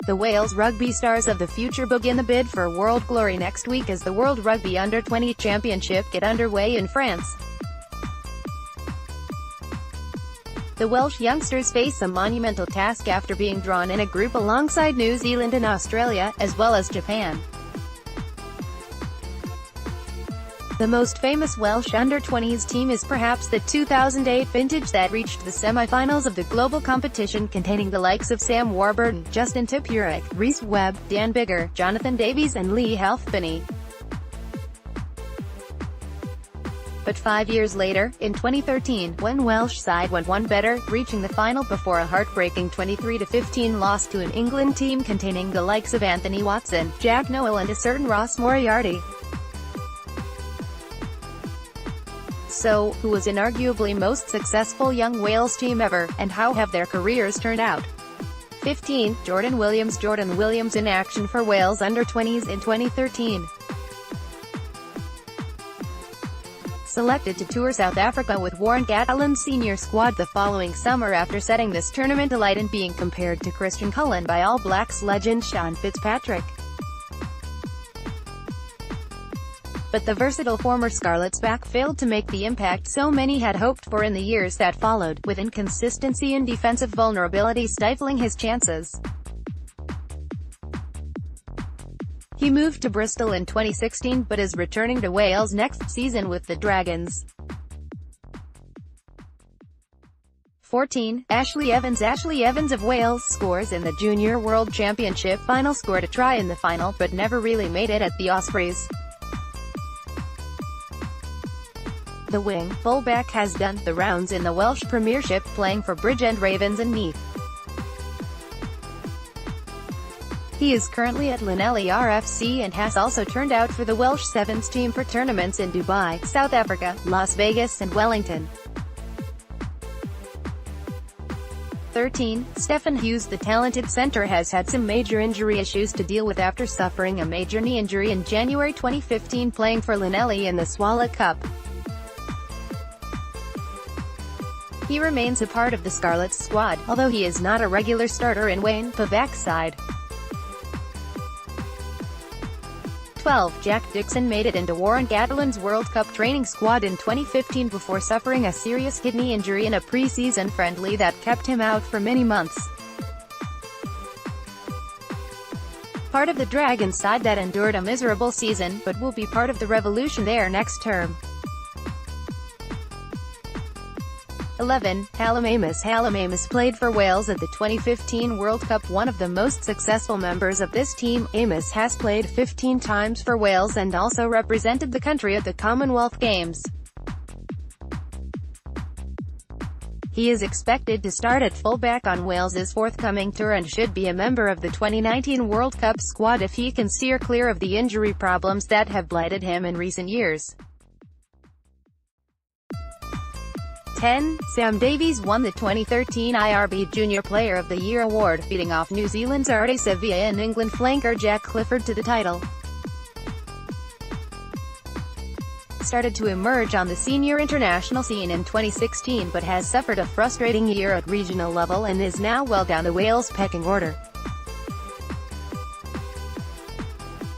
The Wales rugby stars of the future begin the bid for world glory next week as the World Rugby Under-20 Championship get underway in France. The Welsh youngsters face a monumental task after being drawn in a group alongside New Zealand and Australia, as well as Japan. The most famous Welsh Under-20s team is perhaps the 2008 vintage that reached the semi-finals of the global competition, containing the likes of Sam Warburton, Justin Tipuric, Rhys Webb, Biggar, Jonathan Davies and Leigh Halfpe. But 5 years later, in 2013, when Welsh side went one better, reaching the final before a heartbreaking 23-15 loss to an England team containing the likes of Anthony Watson, Jack Nowell and a certain Ross Moriarty. So, who was inarguably most successful young Wales team ever, and how have their careers turned out? 15. Jordan Williams in action for Wales Under-20s in 2013. Selected to tour South Africa with Warren Gatland's senior squad the following summer after setting this tournament alight and being compared to Christian Cullen by All Blacks legend Sean Fitzpatrick. But the versatile former Scarlets back failed to make the impact so many had hoped for in the years that followed, with inconsistency and defensive vulnerability stifling his chances. He moved to Bristol in 2016 but is returning to Wales next season with the Dragons. 14. Ashley Evans of Wales scores in the Junior World Championship final, scored a try in the final, but never really made it at the Ospreys. The wing fullback has done the rounds in the Welsh Premiership, playing for Bridgend Ravens and Neath. He is currently at Llanelli RFC and has also turned out for the Welsh Sevens team for tournaments in Dubai, South Africa, Las Vegas and Wellington. 13. Stephen Hughes. The talented centre has had some major injury issues to deal with after suffering a major knee injury in January 2015 playing for Llanelli in the Swallow Cup. He remains a part of the Scarlets squad, although he is not a regular starter in Wayne Pavak's side. 12. Jack Dixon made it into Warren Gatland's World Cup training squad in 2015 before suffering a serious kidney injury in a pre-season friendly that kept him out for many months. Part of the Dragons side that endured a miserable season, but will be part of the revolution there next term. 11. Hallam Amos played for Wales at the 2015 World Cup. One of the most successful members of this team, Amos has played 15 times for Wales and also represented the country at the Commonwealth Games. He is expected to start at fullback on Wales's forthcoming tour and should be a member of the 2019 World Cup squad if he can steer clear of the injury problems that have blighted him in recent years. 10. Sam Davies won the 2013 IRB Junior Player of the Year award, beating off New Zealand's Ardie Savea and England flanker Jack Clifford to the title. Started to emerge on the senior international scene in 2016 but has suffered a frustrating year at regional level and is now well down the Wales pecking order.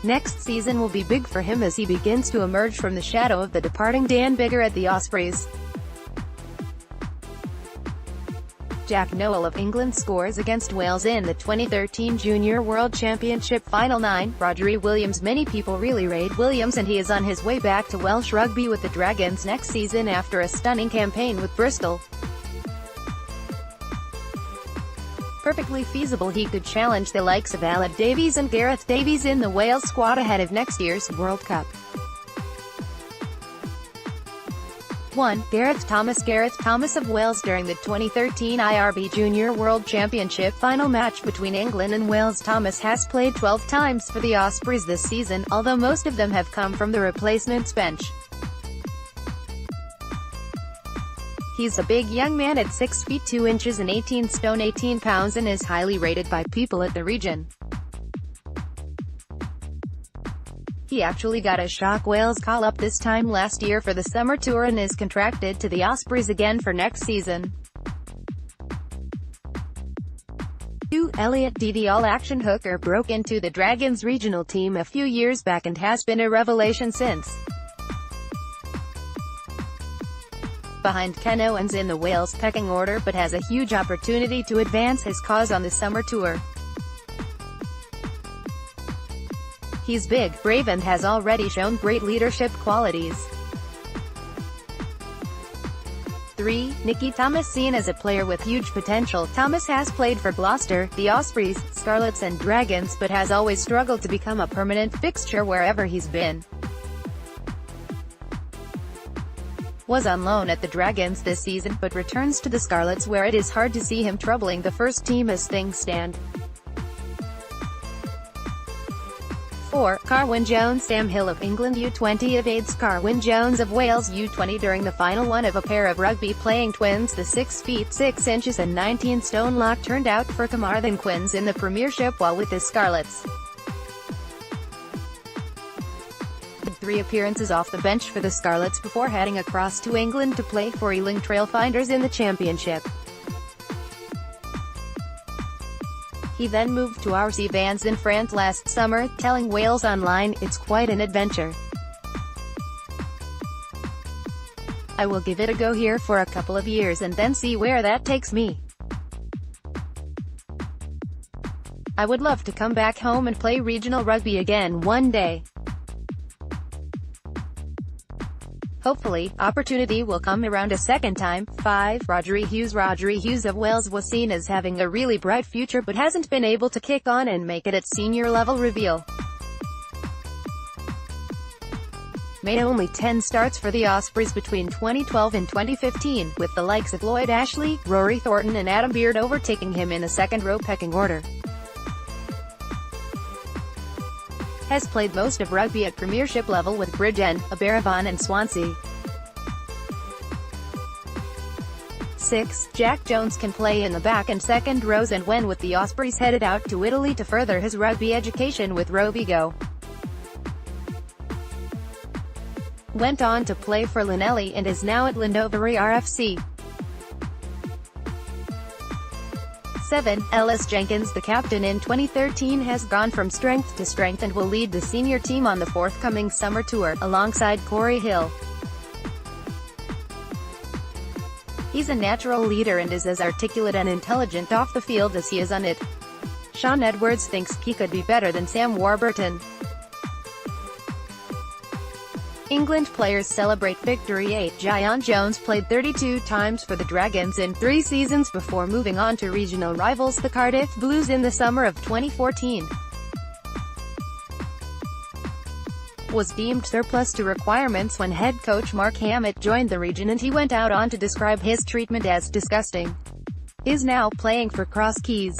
Next season will be big for him as he begins to emerge from the shadow of the departing Dan Biggar at the Ospreys. Jack Nowell of England scores against Wales in the 2013 Junior World Championship Final 9. Rhodri Williams. Many people really rate Williams and he is on his way back to Welsh rugby with the Dragons next season after a stunning campaign with Bristol. Perfectly feasible he could challenge the likes of Aled Davies and Gareth Davies in the Wales squad ahead of next year's World Cup. 1. Gareth Thomas of Wales. During the 2013 IRB Junior World Championship final match between England and Wales, Thomas has played 12 times for the Ospreys this season, although most of them have come from the replacements bench. He's a big young man at 6 feet 2 inches and 18 stone 18 pounds and is highly rated by people at the region. He actually got a shock Wales call-up this time last year for the summer tour and is contracted to the Ospreys again for next season. 2. Elliot the all-action hooker broke into the Dragons regional team a few years back and has been a revelation since. Behind Ken Owens in the Wales pecking order, but has a huge opportunity to advance his cause on the summer tour. He's big, brave and has already shown great leadership qualities. 3. Nicky Thomas. Seen as a player with huge potential, Thomas has played for Gloucester, the Ospreys, Scarlets and Dragons, but has always struggled to become a permanent fixture wherever he's been. Was on loan at the Dragons this season, but returns to the Scarlets where it is hard to see him troubling the first team as things stand. 4. Carwyn Jones. Sam Hill of England U20 evades Carwyn Jones of Wales U20 during the final one of a pair of rugby-playing twins. The 6 feet 6 inches and 19 stone lock turned out for Carmarthen Quins in the Premiership while with his Scarlets. 3 appearances off the bench for the Scarlets before heading across to England to play for Ealing Trailfinders in the Championship. He then moved to RC Vans in France last summer, telling Wales Online, "It's quite an adventure. I will give it a go here for a couple of years and then see where that takes me. I would love to come back home and play regional rugby again one day. Hopefully, opportunity will come around a second time." 5. Rhodri Hughes. Rhodri Hughes of Wales was seen as having a really bright future but hasn't been able to kick on and make it at senior level. Reveal. Made only 10 starts for the Ospreys between 2012 and 2015, with the likes of Lloyd Ashley, Rory Thornton and Adam Beard overtaking him in the second-row pecking order. Has played most of rugby at Premiership level with Bridgend, Aberavon and Swansea. 6. Jack Jones can play in the back and second rows and when with the Ospreys headed out to Italy to further his rugby education with Rovigo. Went on to play for Llanelli and is now at Llandovery RFC. 7. Ellis Jenkins. The captain in 2013 has gone from strength to strength and will lead the senior team on the forthcoming summer tour, alongside Corey Hill. He's a natural leader and is as articulate and intelligent off the field as he is on it. Sean Edwards thinks he could be better than Sam Warburton. England players celebrate victory. 8. Gian Jones played 32 times for the Dragons in 3 seasons before moving on to regional rivals the Cardiff Blues in the summer of 2014. Was deemed surplus to requirements when head coach Mark Hammett joined the region and he went out on to describe his treatment as disgusting. Is now playing for Cross Keys.